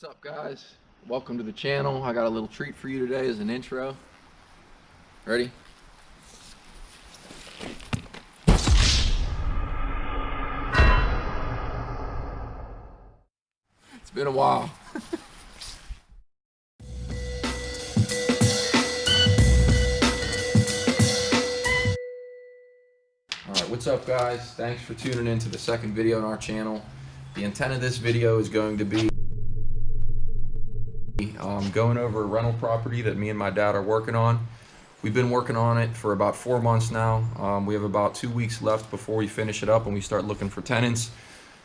What's up, guys? Welcome to the channel. I got a little treat for you today as an intro. Ready? It's been a while. Alright, what's up, guys? Thanks for tuning in to the second video on our channel. The intent of this video is going to be going over a rental property that me and my dad are working on. We've been working on it for about 4 months now. We have about 2 weeks left before we finish it up and we start looking for tenants.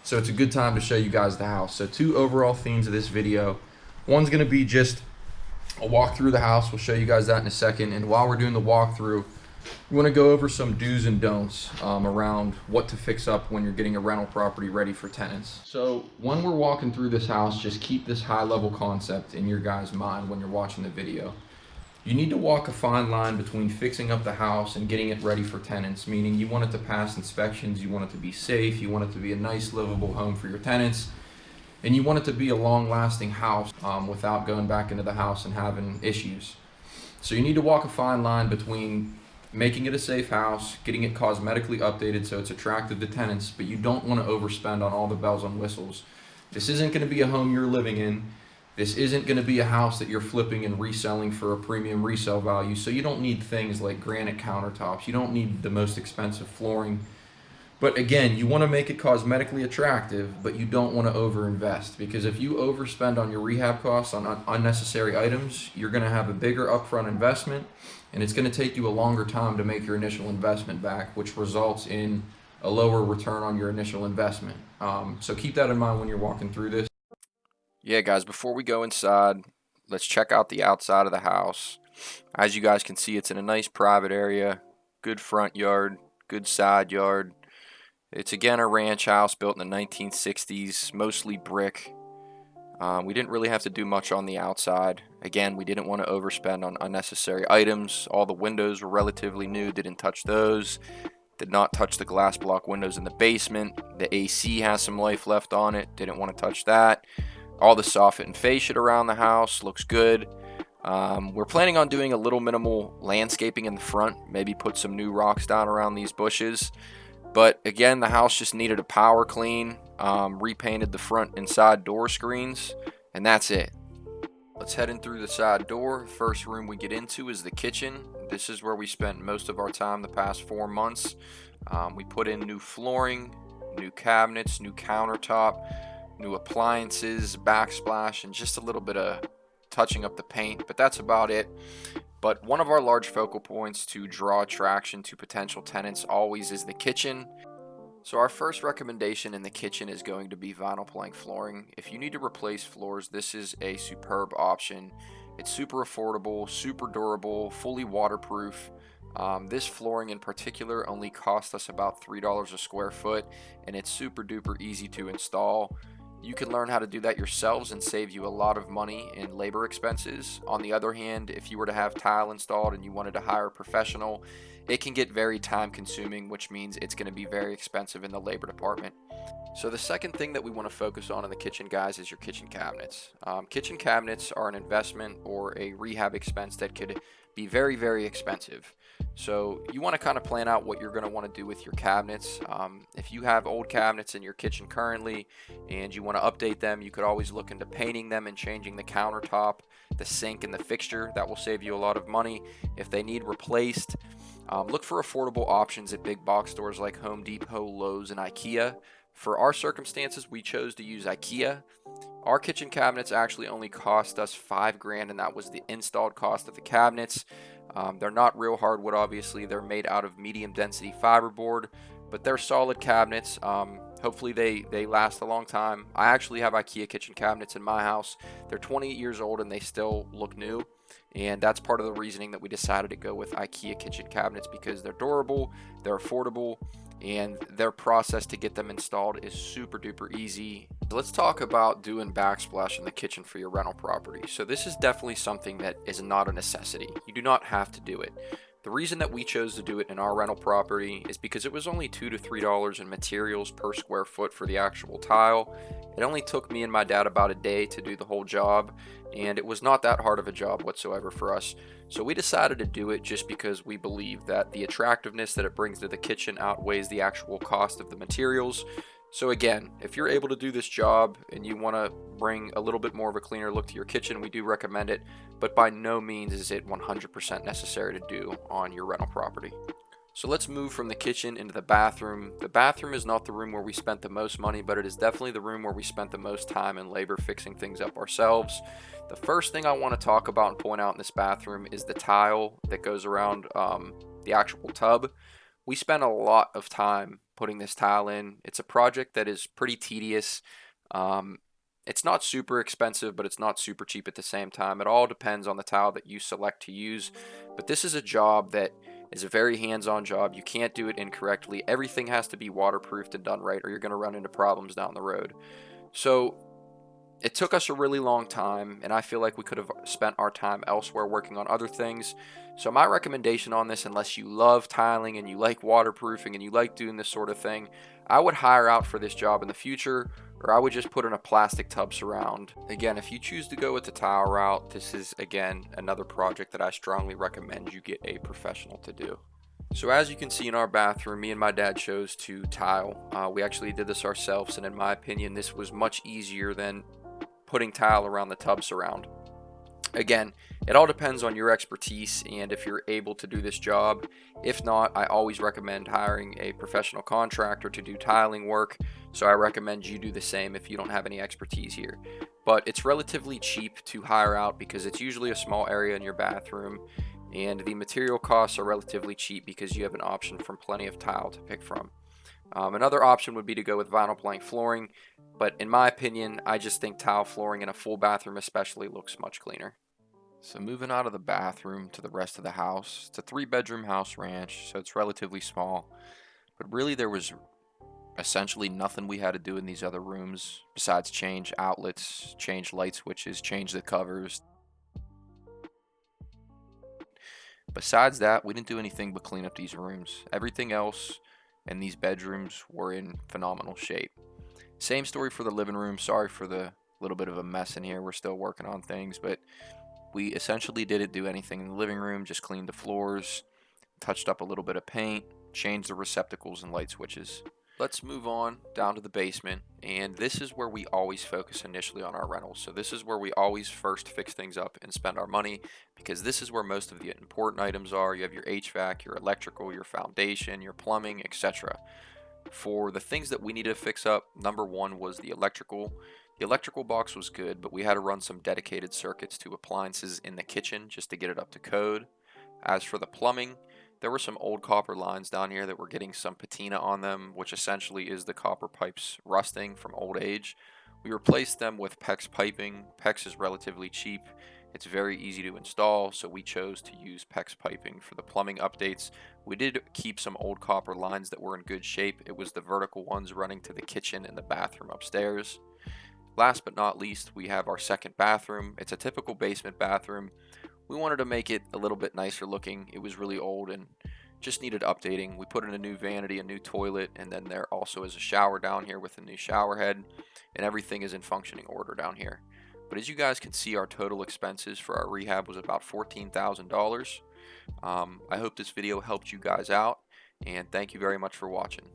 So it's a good time to show you guys the house. So two overall themes of this video. One's going to be just a walk through the house. We'll show you guys that in a second. And while we're doing the walkthrough, we want to go over some do's and don'ts around what to fix up when you're getting a rental property ready for tenants. So when we're walking through this house, just keep this high level concept in your guys' mind when you're watching the video. You need to walk a fine line between fixing up the house and getting it ready for tenants, meaning you want it to pass inspections, you want it to be safe, you want it to be a nice livable home for your tenants, and you want it to be a long-lasting house without going back into the house and having issues. So you need to walk a fine line between making it a safe house, getting it cosmetically updated so it's attractive to tenants, but you don't want to overspend on all the bells and whistles. This isn't going to be a home you're living in. This isn't going to be a house that you're flipping and reselling for a premium resale value, so you don't need things like granite countertops. You don't need the most expensive flooring. But again, you want to make it cosmetically attractive, but you don't want to overinvest, because if you overspend on your rehab costs on unnecessary items, you're going to have a bigger upfront investment, and it's going to take you a longer time to make your initial investment back, which results in a lower return on your initial investment. So keep that in mind when you're walking through this. Yeah, guys, before we go inside, let's check out the outside of the house. As you guys can see, it's in a nice private area, good front yard, good side yard. It's again a ranch house built in the 1960s, mostly brick. We didn't really have to do much on the outside. Again, we didn't want to overspend on unnecessary items. All the windows were relatively new, didn't touch those. Did not touch the glass block windows in the basement. The AC has some life left on it, didn't want to touch that. All the soffit and fascia around the house looks good. We're planning on doing a little minimal landscaping in the front, maybe put some new rocks down around these bushes. But again, the house just needed a power clean, repainted the front and side door screens, and that's it. Let's head in through the side door. First room we get into is the kitchen. This is where we spent most of our time the past 4 months. We put in new flooring, new cabinets, new countertop, new appliances, backsplash, and just a little bit of touching up the paint, but that's about it. But one of our large focal points to draw attraction to potential tenants always is the kitchen. So our first recommendation in the kitchen is going to be vinyl plank flooring. If you need to replace floors, this is a superb option. It's super affordable, super durable, fully waterproof. This flooring in particular only cost us about $3 a square foot, and it's super duper easy to install. You can learn how to do that yourselves and save you a lot of money in labor expenses. On the other hand, if you were to have tile installed and you wanted to hire a professional, it can get very time consuming, which means it's going to be very expensive in the labor department. So the second thing that we want to focus on in the kitchen, guys, is your kitchen cabinets. Kitchen cabinets are an investment or a rehab expense that could be very, very expensive. So you want to kind of plan out what you're going to want to do with your cabinets. If you have old cabinets in your kitchen currently and you want to update them, you could always look into painting them and changing the countertop, the sink, and the fixture. That will save you a lot of money. If they need replaced, look for affordable options at big box stores like Home Depot, Lowe's, and IKEA. For our circumstances, we chose to use IKEA. Our kitchen cabinets actually only cost us $5,000, and that was the installed cost of the cabinets. They're not real hardwood, obviously. They're made out of medium density fiberboard, but they're solid cabinets. Hopefully they last a long time. I actually have IKEA kitchen cabinets in my house. They're 28 years old and they still look new. And that's part of the reasoning that we decided to go with IKEA kitchen cabinets, because they're durable, they're affordable, and their process to get them installed is super duper easy. Let's talk about doing backsplash in the kitchen for your rental property. So this is definitely something that is not a necessity. You do not have to do it. The reason that we chose to do it in our rental property is because it was only $2 to $3 in materials per square foot for the actual tile. It only took me and my dad about a day to do the whole job, and it was not that hard of a job whatsoever for us. So we decided to do it just because we believe that the attractiveness that it brings to the kitchen outweighs the actual cost of the materials. So again, if you're able to do this job and you want to bring a little bit more of a cleaner look to your kitchen, we do recommend it, but by no means is it 100% necessary to do on your rental property. So let's move from the kitchen into the bathroom. The bathroom is not the room where we spent the most money, but it is definitely the room where we spent the most time and labor fixing things up ourselves. The first thing I want to talk about and point out in this bathroom is the tile that goes around the actual tub. We spent a lot of time putting this tile in. It's a project that is pretty tedious. Um, it's not super expensive, but it's not super cheap at the same time. It all depends on the tile that you select to use. But this is a job that is a very hands-on job. You can't do it incorrectly. Everything has to be waterproofed and done right, or you're going to run into problems down the road. So it took us a really long time, and I feel like we could have spent our time elsewhere working on other things. So my recommendation on this, unless you love tiling and you like waterproofing and you like doing this sort of thing, I would hire out for this job in the future, or I would just put in a plastic tub surround. Again, if you choose to go with the tile route, this is, again, another project that I strongly recommend you get a professional to do. So as you can see in our bathroom, me and my dad chose to tile. We actually did this ourselves, and in my opinion, this was much easier than putting tile around the tub surround. Again, it all depends on your expertise and if you're able to do this job. If not, I always recommend hiring a professional contractor to do tiling work, so I recommend you do the same if you don't have any expertise here. But it's relatively cheap to hire out because it's usually a small area in your bathroom, and the material costs are relatively cheap because you have an option from plenty of tile to pick from. Another option would be to go with vinyl plank flooring, but in my opinion, I just think tile flooring in a full bathroom especially looks much cleaner. So moving out of the bathroom to the rest of the house, it's a 3-bedroom house ranch, so it's relatively small, but really there was essentially nothing we had to do in these other rooms besides change outlets, change light switches, change the covers. Besides that, we didn't do anything but clean up these rooms. Everything else in these bedrooms were in phenomenal shape. Same story for the living room. Sorry for the little bit of a mess in here. We're still working on things, but we essentially didn't do anything in the living room, just cleaned the floors, touched up a little bit of paint, changed the receptacles and light switches. Let's move on down to the basement, and this is where we always focus initially on our rentals. So this is where we always first fix things up and spend our money, because this is where most of the important items are. You have your HVAC, your electrical, your foundation, your plumbing, etc. For the things that we needed to fix up, number one was the electrical. The electrical box was good, but we had to run some dedicated circuits to appliances in the kitchen just to get it up to code. As for the plumbing, there were some old copper lines down here that were getting some patina on them, which essentially is the copper pipes rusting from old age. We replaced them with PEX piping. PEX is relatively cheap. It's very easy to install, so we chose to use PEX piping for the plumbing updates. We did keep some old copper lines that were in good shape. It was the vertical ones running to the kitchen and the bathroom upstairs. Last but not least, we have our second bathroom. It's a typical basement bathroom. We wanted to make it a little bit nicer looking. It was really old and just needed updating. We put in a new vanity, a new toilet, and then there also is a shower down here with a new shower head, and everything is in functioning order down here. But as you guys can see, our total expenses for our rehab was about $14,000. I hope this video helped you guys out, and thank you very much for watching.